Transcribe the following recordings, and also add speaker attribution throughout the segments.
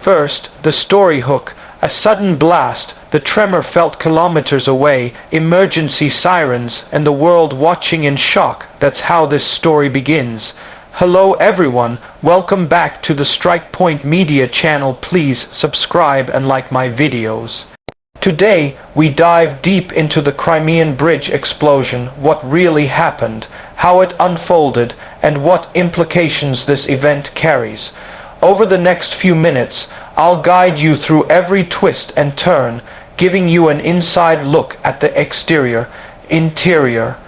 Speaker 1: First, the story hook. A sudden blast, the tremor felt kilometers away, emergency sirens, and the world watching in shock. That's how this story begins. Hello everyone, welcome back to the Strike Point Media channel. Please subscribe and like my videos. Today, we dive deep into the Crimean Bridge explosion, what really happened, how it unfolded, and what implications this event carries. Over the next few minutes, I'll guide you through every twist and turn, giving you an inside look at the exterior, interior,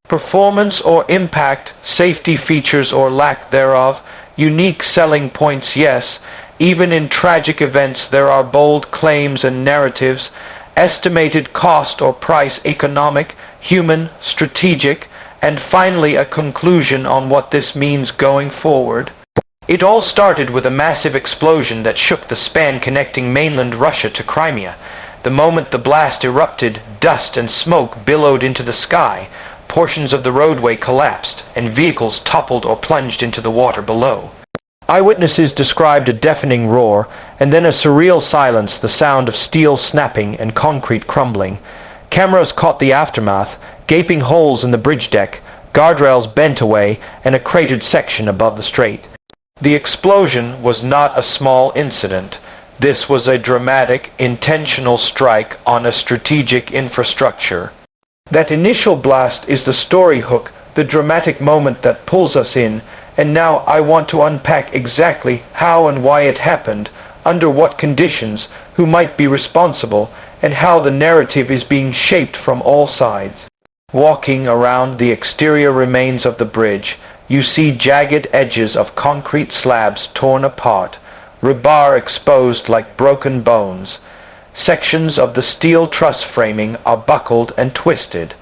Speaker 1: performance or impact, safety features or lack thereof, unique selling points, yes. Even in tragic events there are bold claims and narratives, estimated cost or price, economic, human, strategic, and finally a conclusion on what this means going forward. It all started with a massive explosion that shook the span connecting mainland Russia to Crimea. The moment the blast erupted, dust and smoke billowed into the sky, portions of the roadway collapsed, and vehicles toppled or plunged into the water below. Eyewitnesses described a deafening roar, and then a surreal silence, the sound of steel snapping and concrete crumbling. Cameras caught the aftermath, gaping holes in the bridge deck, guardrails bent away, and a cratered section above the strait. The explosion was not a small incident. This was a dramatic, intentional strike on a strategic infrastructure. That initial blast is the story hook, the dramatic moment that pulls us in, and now I want to unpack exactly how and why it happened, under what conditions, who might be responsible, and how the narrative is being shaped from all sides. Walking around the exterior remains of the bridge, you see jagged edges of concrete slabs torn apart, rebar exposed like broken bones. Sections of the steel truss framing are buckled and twisted.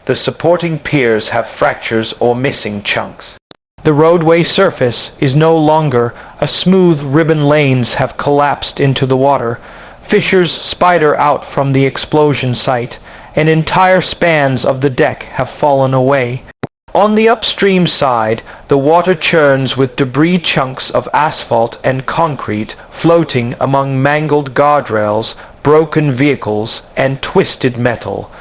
Speaker 1: The supporting piers have fractures or missing chunks. The roadway surface is no longer a smooth ribbon. Lanes have collapsed into the water. Fissures spider out from the explosion site, and entire spans of the deck have fallen away. On the upstream side, the water churns with debris, chunks of asphalt and concrete floating among mangled guardrails, broken vehicles, and twisted metal.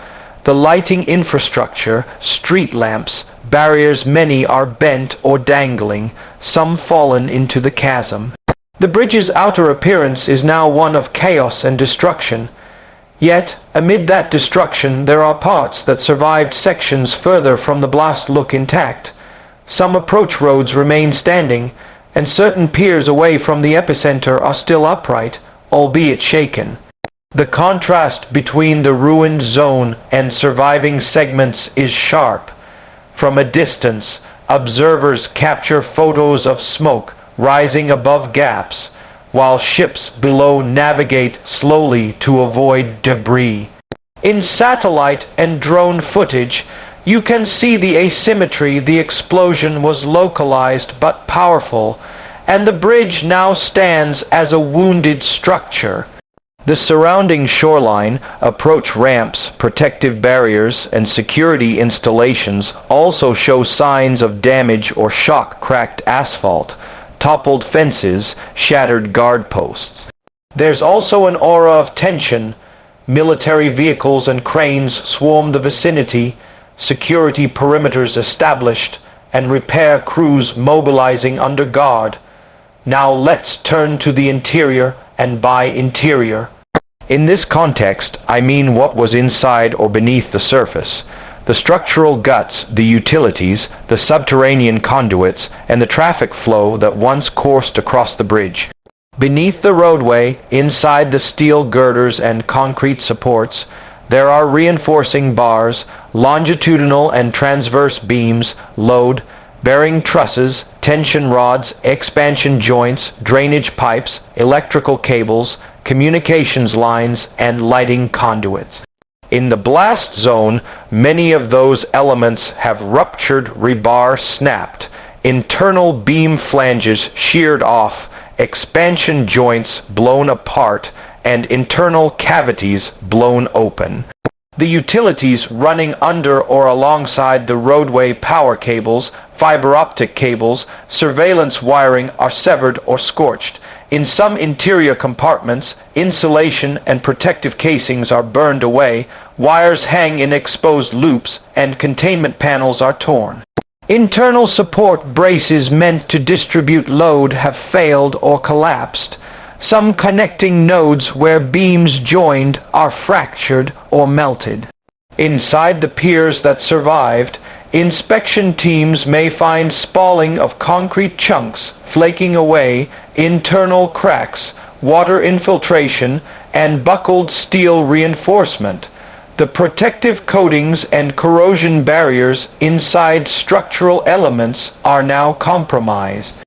Speaker 1: The lighting infrastructure, street lamps, barriers, many are bent or dangling, some fallen into the chasm. The bridge's outer appearance is now one of chaos and destruction. Yet, amid that destruction, there are parts that survived. Sections further from the blast look intact. Some approach roads remain standing, and certain piers away from the epicenter are still upright, albeit shaken. The contrast between the ruined zone and surviving segments is sharp. From a distance, observers capture photos of smoke rising above gaps, while ships below navigate slowly to avoid debris. In satellite and drone footage, you can see the asymmetry. The explosion was localized but powerful, and the bridge now stands as a wounded structure. The surrounding shoreline, approach ramps, protective barriers, and security installations also show signs of damage or shock. Cracked asphalt, toppled fences, shattered guard posts. There's also an aura of tension. Military vehicles and cranes swarm the vicinity, security perimeters established, and repair crews mobilizing under guard. Now let's turn to the interior, and by interior, in this context, I mean what was inside or beneath the surface. The structural guts, the utilities, the subterranean conduits, and the traffic flow that once coursed across the bridge. Beneath the roadway, inside the steel girders and concrete supports, there are reinforcing bars, longitudinal and transverse beams, load-bearing trusses, tension rods, expansion joints, drainage pipes, electrical cables, communications lines, and lighting conduits. In the blast zone, many of those elements have ruptured, rebar snapped, internal beam flanges sheared off, expansion joints blown apart, and internal cavities blown open. The utilities running under or alongside the roadway, power cables, fiber optic cables, surveillance wiring are severed or scorched, In some interior compartments, insulation and protective casings are burned away, wires hang in exposed loops, and containment panels are torn. Internal support braces meant to distribute load have failed or collapsed. Some connecting nodes where beams joined are fractured or melted. Inside the piers that survived, inspection teams may find spalling of concrete chunks flaking away, internal cracks, water infiltration, and buckled steel reinforcement. The protective coatings and corrosion barriers inside structural elements are now compromised.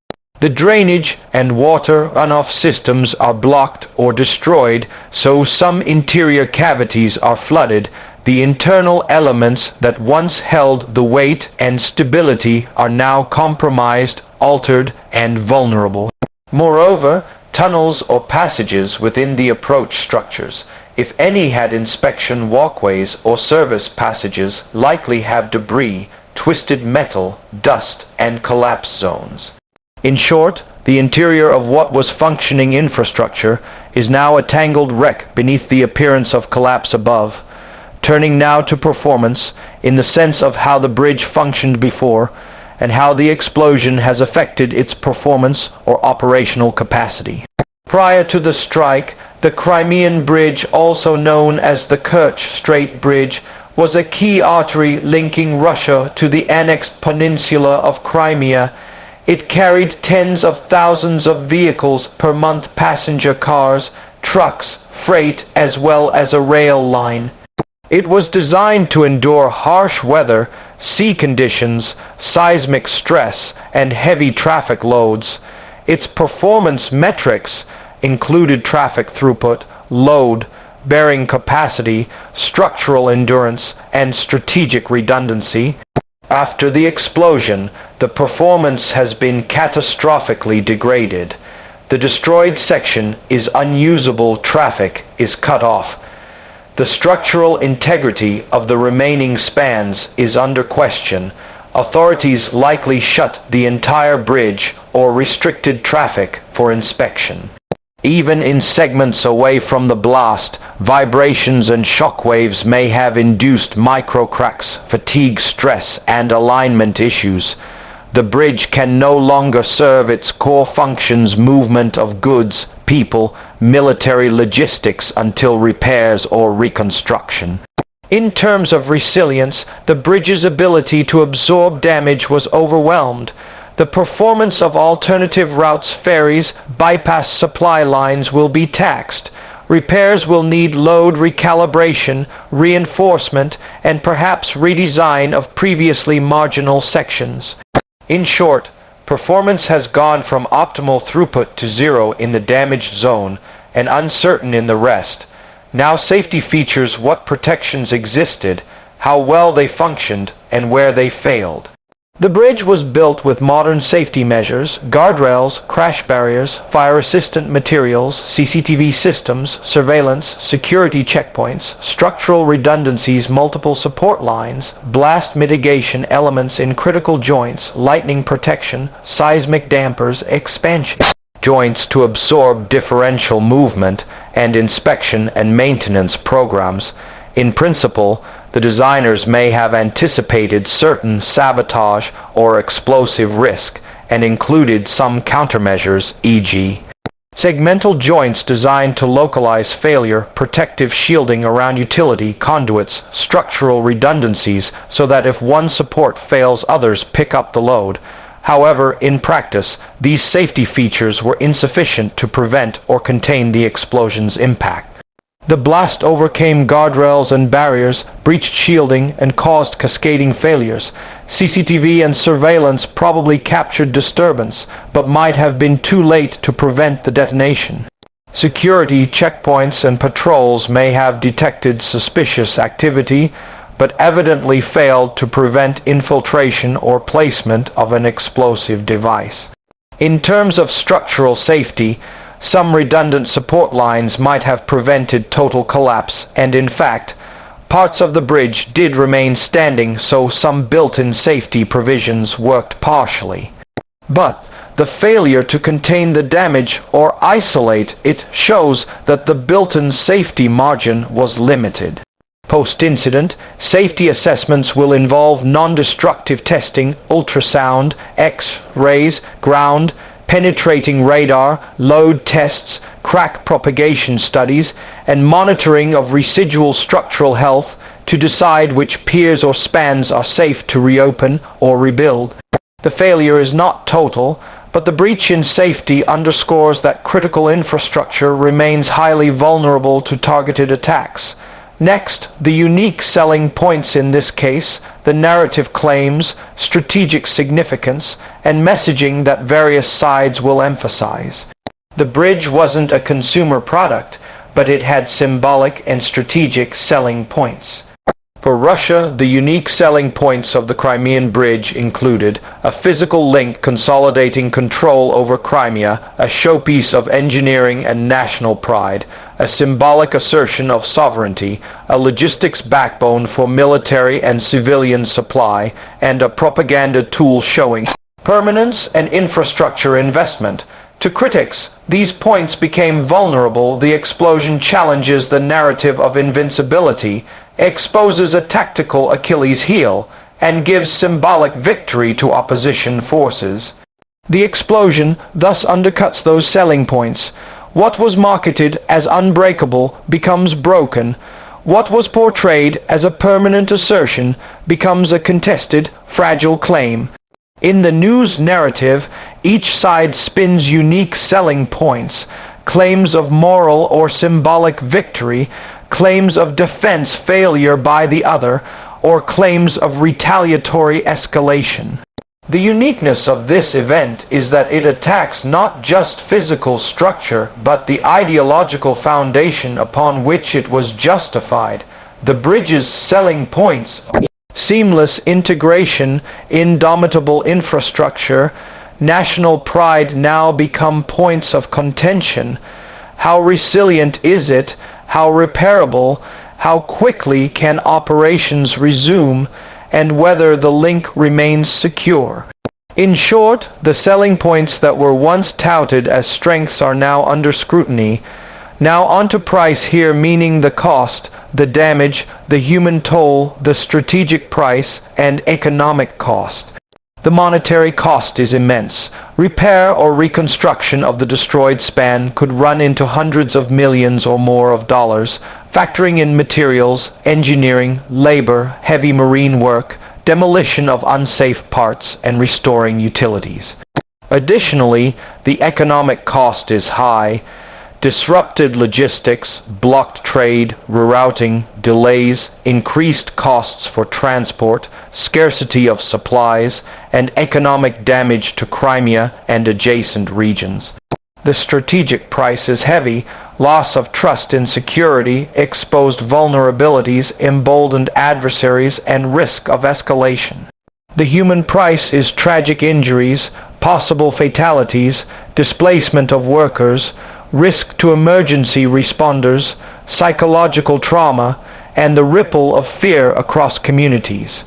Speaker 1: The drainage and water runoff systems are blocked or destroyed, so some interior cavities are flooded. The internal elements that once held the weight and stability are now compromised, altered, and vulnerable. Moreover, tunnels or passages within the approach structures, if any had inspection walkways or service passages, likely have debris, twisted metal, dust, and collapse zones. In short, the interior of what was functioning infrastructure is now a tangled wreck beneath the appearance of collapse above. Turning now to performance, in the sense of how the bridge functioned before, and how the explosion has affected its performance or operational capacity. Prior to the strike, the Crimean Bridge, also known as the Kerch Strait Bridge, was a key artery linking Russia to the annexed peninsula of Crimea. It carried tens of thousands of vehicles per month, passenger cars, trucks, freight, as well as a rail line. It was designed to endure harsh weather, sea conditions, seismic stress, and heavy traffic loads. Its performance metrics included traffic throughput, load, bearing capacity, structural endurance, and strategic redundancy. After the explosion, the performance has been catastrophically degraded. The destroyed section is unusable, traffic is cut off. The structural integrity of the remaining spans is under question. Authorities likely shut the entire bridge or restricted traffic for inspection. Even in segments away from the blast, vibrations and shock waves may have induced microcracks, fatigue, stress, and alignment issues. The bridge can no longer serve its core functions: movement of goods, people, military logistics, until repairs or reconstruction. In terms of resilience, the bridge's ability to absorb damage was overwhelmed. The performance of alternative routes, ferries, bypass supply lines will be taxed. Repairs will need load recalibration, reinforcement, and perhaps redesign of previously marginal sections. In short, performance has gone from optimal throughput to zero in the damaged zone and uncertain in the rest. Now safety features what protections existed, how well they functioned, and where they failed. The bridge was built with modern safety measures, guardrails, crash barriers, fire-resistant materials, CCTV systems, surveillance, security checkpoints, structural redundancies, multiple support lines, blast mitigation elements in critical joints, lightning protection, seismic dampers, expansion joints to absorb differential movement, and inspection and maintenance programs. In principle, the designers may have anticipated certain sabotage or explosive risk and included some countermeasures, e.g. segmental joints designed to localize failure, protective shielding around utility conduits, structural redundancies so that if one support fails, others pick up the load. However, in practice, these safety features were insufficient to prevent or contain the explosion's impact. The blast overcame guardrails and barriers, breached shielding, and caused cascading failures. CCTV and surveillance probably captured disturbance, but might have been too late to prevent the detonation. Security checkpoints and patrols may have detected suspicious activity, but evidently failed to prevent infiltration or placement of an explosive device. In terms of structural safety, some redundant support lines might have prevented total collapse, and in fact, parts of the bridge did remain standing, so some built-in safety provisions worked partially. But The failure to contain the damage or isolate it shows that the built-in safety margin was limited. Post-incident, safety assessments will involve non-destructive testing, ultrasound, X-rays, ground, penetrating radar, load tests, crack propagation studies, and monitoring of residual structural health to decide which piers or spans are safe to reopen or rebuild. The failure is not total, but the breach in safety underscores that critical infrastructure remains highly vulnerable to targeted attacks. Next, the unique selling points in this case, the narrative claims, strategic significance, and messaging that various sides will emphasize. The bridge wasn't a consumer product, but it had symbolic and strategic selling points. For Russia, the unique selling points of the Crimean Bridge included a physical link consolidating control over Crimea, a showpiece of engineering and national pride, a symbolic assertion of sovereignty, a logistics backbone for military and civilian supply, and a propaganda tool showing permanence and infrastructure investment. To critics, these points became vulnerable. The explosion challenges the narrative of invincibility, exposes a tactical Achilles heel, and gives symbolic victory to opposition forces. The explosion thus undercuts those selling points. What was marketed as unbreakable becomes broken. What was portrayed as a permanent assertion becomes a contested, fragile claim. In the news narrative, each side spins unique selling points, claims of moral or symbolic victory, claims of defense failure by the other, or claims of retaliatory escalation. The uniqueness of this event is that it attacks not just physical structure, but the ideological foundation upon which it was justified. The bridge's selling points: seamless integration, indomitable infrastructure, national pride now become points of contention. How resilient is it? How repairable? How quickly can operations resume? And whether the link remains secure. In short, the selling points that were once touted as strengths are now under scrutiny. Now onto price here, meaning the cost, the damage, the human toll, the strategic price, and economic cost. The monetary cost is immense. Repair or reconstruction of the destroyed span could run into hundreds of millions or more of dollars, factoring in materials, engineering, labor, heavy marine work, demolition of unsafe parts, and restoring utilities. Additionally, the economic cost is high. Disrupted logistics, blocked trade, rerouting, delays, increased costs for transport, scarcity of supplies, and economic damage to Crimea and adjacent regions. The strategic price is heavy. Loss of trust in security, exposed vulnerabilities, emboldened adversaries, and risk of escalation. The human price is tragic injuries, possible fatalities, displacement of workers, risk to emergency responders, psychological trauma, and the ripple of fear across communities.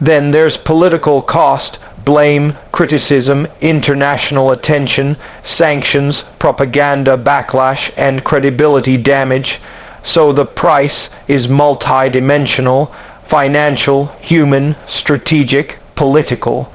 Speaker 1: Then there's political cost: blame, criticism, international attention, sanctions, propaganda backlash, and credibility damage. So the price is multidimensional: financial, human, strategic, political.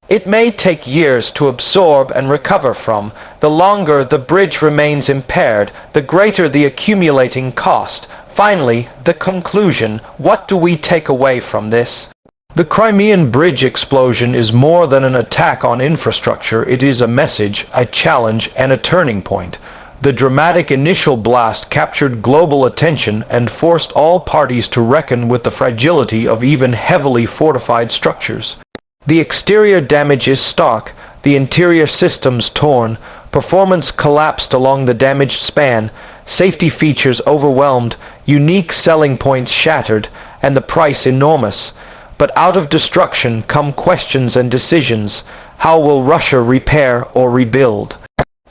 Speaker 1: It may take years to absorb and recover from. The longer the bridge remains impaired, the greater the accumulating cost. Finally, the conclusion: what do we take away from this? The Crimean Bridge explosion is more than an attack on infrastructure. It is a message, a challenge, and a turning point. The dramatic initial blast captured global attention and forced all parties to reckon with the fragility of even heavily fortified structures. The exterior damage is stark, the interior systems torn, performance collapsed along the damaged span, safety features overwhelmed, unique selling points shattered, and the price enormous. But out of destruction come questions and decisions. How will Russia repair or rebuild?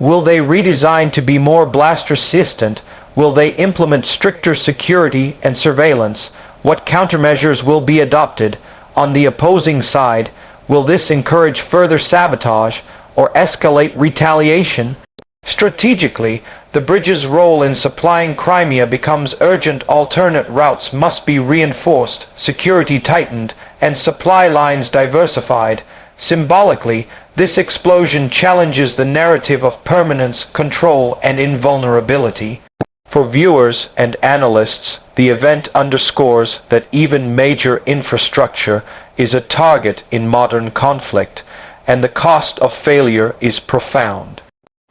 Speaker 1: Will they redesign to be more blast-resistant? Will they implement stricter security and surveillance? What countermeasures will be adopted? On the opposing side, will this encourage further sabotage, or escalate retaliation. Strategically, the bridge's role in supplying Crimea becomes urgent. Alternate routes must be reinforced, security tightened, and supply lines diversified. Symbolically, this explosion challenges the narrative of permanence, control, and invulnerability. For viewers and analysts, the event underscores that even major infrastructure is a target in modern conflict, and the cost of failure is profound.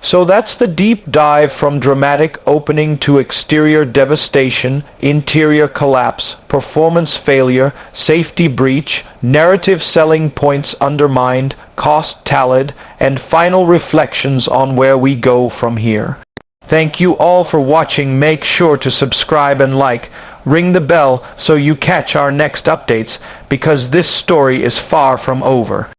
Speaker 1: So that's the deep dive from dramatic opening to exterior devastation, interior collapse, performance failure, safety breach, narrative selling points undermined, cost tallied, and final reflections on where we go from here. Thank you all for watching. Make sure to subscribe and like. Ring the bell so you catch our next updates, because this story is far from over.